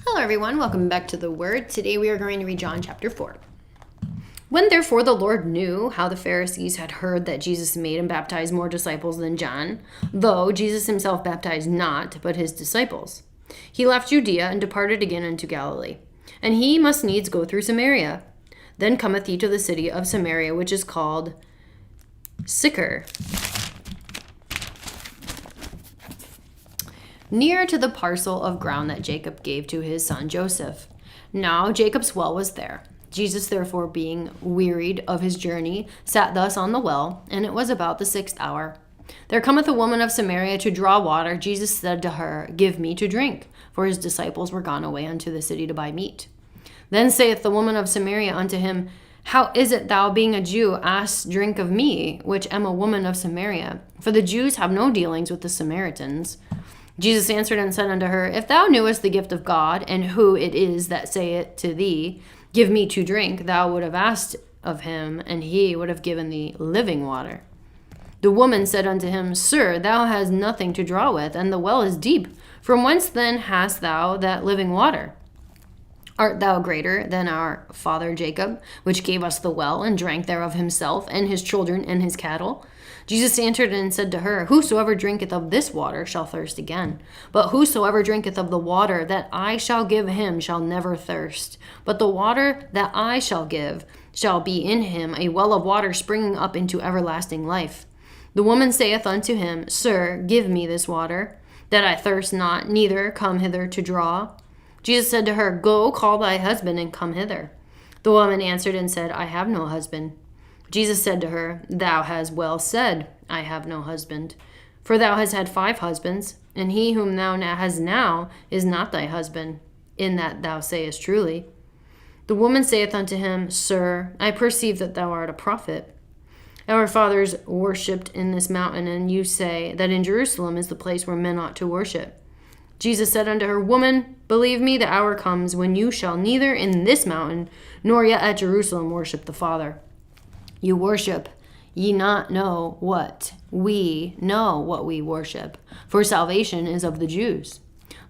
Hello everyone, welcome back to the Word. Today we are going to read John chapter 4. When therefore the Lord knew how the Pharisees had heard that Jesus made and baptized more disciples than John, though Jesus himself baptized not, but his disciples, he left Judea and departed again into Galilee. And he must needs go through Samaria. Then cometh he to the city of Samaria, which is called Sychar, near to the parcel of ground that Jacob gave to his son Joseph. Now Jacob's well was there. Jesus therefore, being wearied of his journey, sat thus on the well, and it was about the 6th hour. There cometh a woman of Samaria to draw water. Jesus said to her, Give me to drink, for his disciples were gone away unto the city to buy meat. Then saith the woman of Samaria unto him, How is it thou, being a Jew, ask drink of me, which am a woman of Samaria? For the Jews have no dealings with the Samaritans. Jesus answered and said unto her, If thou knewest the gift of God, and who it is that saith to thee, Give me to drink, thou would have asked of him, and he would have given thee living water. The woman said unto him, Sir, thou hast nothing to draw with, and the well is deep. From whence then hast thou that living water? Art thou greater than our father Jacob, which gave us the well, and drank thereof himself, and his children, and his cattle? Jesus answered and said to her, Whosoever drinketh of this water shall thirst again. But whosoever drinketh of the water that I shall give him shall never thirst. But the water that I shall give shall be in him a well of water springing up into everlasting life. The woman saith unto him, Sir, give me this water, that I thirst not, neither come hither to draw. Jesus said to her, Go, call thy husband, and come hither. The woman answered and said, I have no husband. Jesus said to her, Thou hast well said, I have no husband. For thou hast had 5 husbands, and he whom thou hast now is not thy husband, in that thou sayest truly. The woman saith unto him, Sir, I perceive that thou art a prophet. Our fathers worshipped in this mountain, and you say that in Jerusalem is the place where men ought to worship. Jesus said unto her, Woman, believe me, the hour comes when you shall neither in this mountain nor yet at Jerusalem worship the Father. You worship, ye not know what. We know what we worship, for salvation is of the Jews.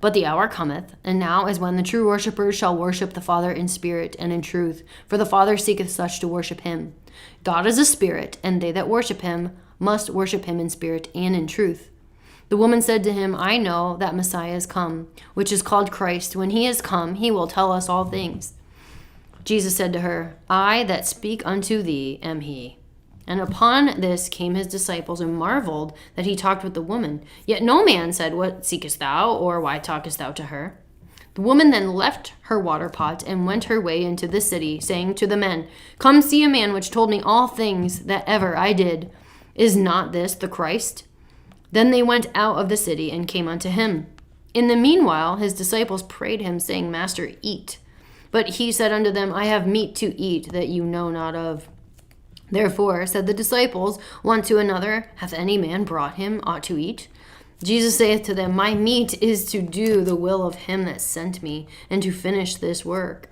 But the hour cometh, and now is when the true worshippers shall worship the Father in spirit and in truth, for the Father seeketh such to worship him. God is a spirit, and they that worship him must worship him in spirit and in truth. The woman said to him, I know that Messiah is come, which is called Christ. When he is come, he will tell us all things. Jesus said to her, I that speak unto thee am he. And upon this came his disciples and marveled that he talked with the woman. Yet no man said, What seekest thou, or why talkest thou to her? The woman then left her water pot and went her way into the city, saying to the men, Come see a man which told me all things that ever I did. Is not this the Christ? Then they went out of the city and came unto him. In the meanwhile his disciples prayed him, saying, Master, eat. But he said unto them, I have meat to eat that you know not of. Therefore said the disciples one to another, Hath any man brought him aught to eat? Jesus saith to them, My meat is to do the will of him that sent me, and to finish this work.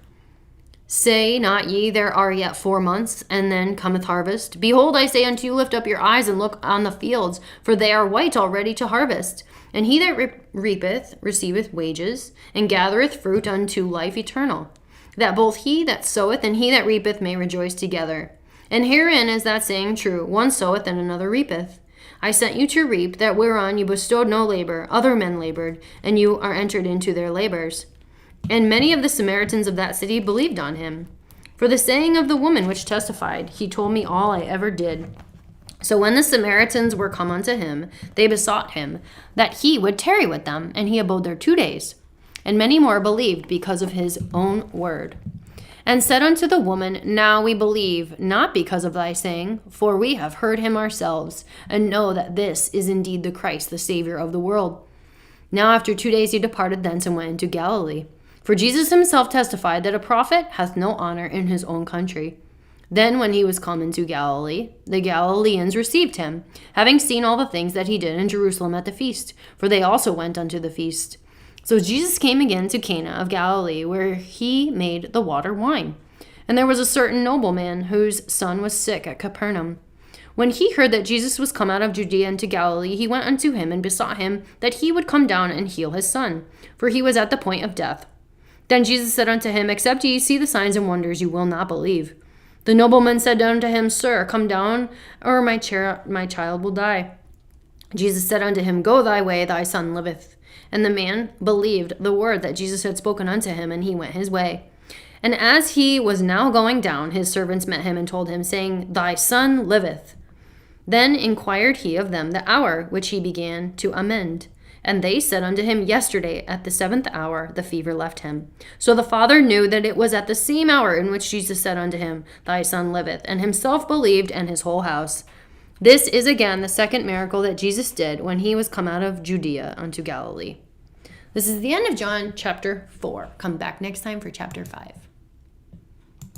Say not ye, There are yet 4 months, and then cometh harvest? Behold, I say unto you, Lift up your eyes and look on the fields, for they are white already to harvest. And he that reapeth receiveth wages, and gathereth fruit unto life eternal, that both he that soweth and he that reapeth may rejoice together. And herein is that saying true, One soweth and another reapeth. I sent you to reap that whereon you bestowed no labor, other men labored, and you are entered into their labors. And many of the Samaritans of that city believed on him. For the saying of the woman which testified, He told me all I ever did. So when the Samaritans were come unto him, they besought him that he would tarry with them, and he abode there 2 days. And many more believed because of his own word. And said unto the woman, Now we believe, not because of thy saying, for we have heard him ourselves, and know that this is indeed the Christ, the Savior of the world. Now after 2 days he departed thence and went into Galilee. For Jesus himself testified that a prophet hath no honor in his own country. Then when he was come into Galilee, the Galileans received him, having seen all the things that he did in Jerusalem at the feast, for they also went unto the feast. So Jesus came again to Cana of Galilee, where he made the water wine. And there was a certain nobleman whose son was sick at Capernaum. When he heard that Jesus was come out of Judea into Galilee, he went unto him and besought him that he would come down and heal his son, for he was at the point of death. Then Jesus said unto him, Except ye see the signs and wonders, you will not believe. The nobleman said unto him, Sir, come down, or my child will die. Jesus said unto him, Go thy way, thy son liveth. And the man believed the word that Jesus had spoken unto him, and he went his way. And as he was now going down, his servants met him and told him, saying, Thy son liveth. Then inquired he of them the hour which he began to amend. And they said unto him, Yesterday at the 7th hour the fever left him. So the father knew that it was at the same hour in which Jesus said unto him, Thy son liveth, and himself believed, and his whole house. This is again the second miracle that Jesus did when he was come out of Judea unto Galilee. This is the end of John chapter 4. Come back next time for chapter 5.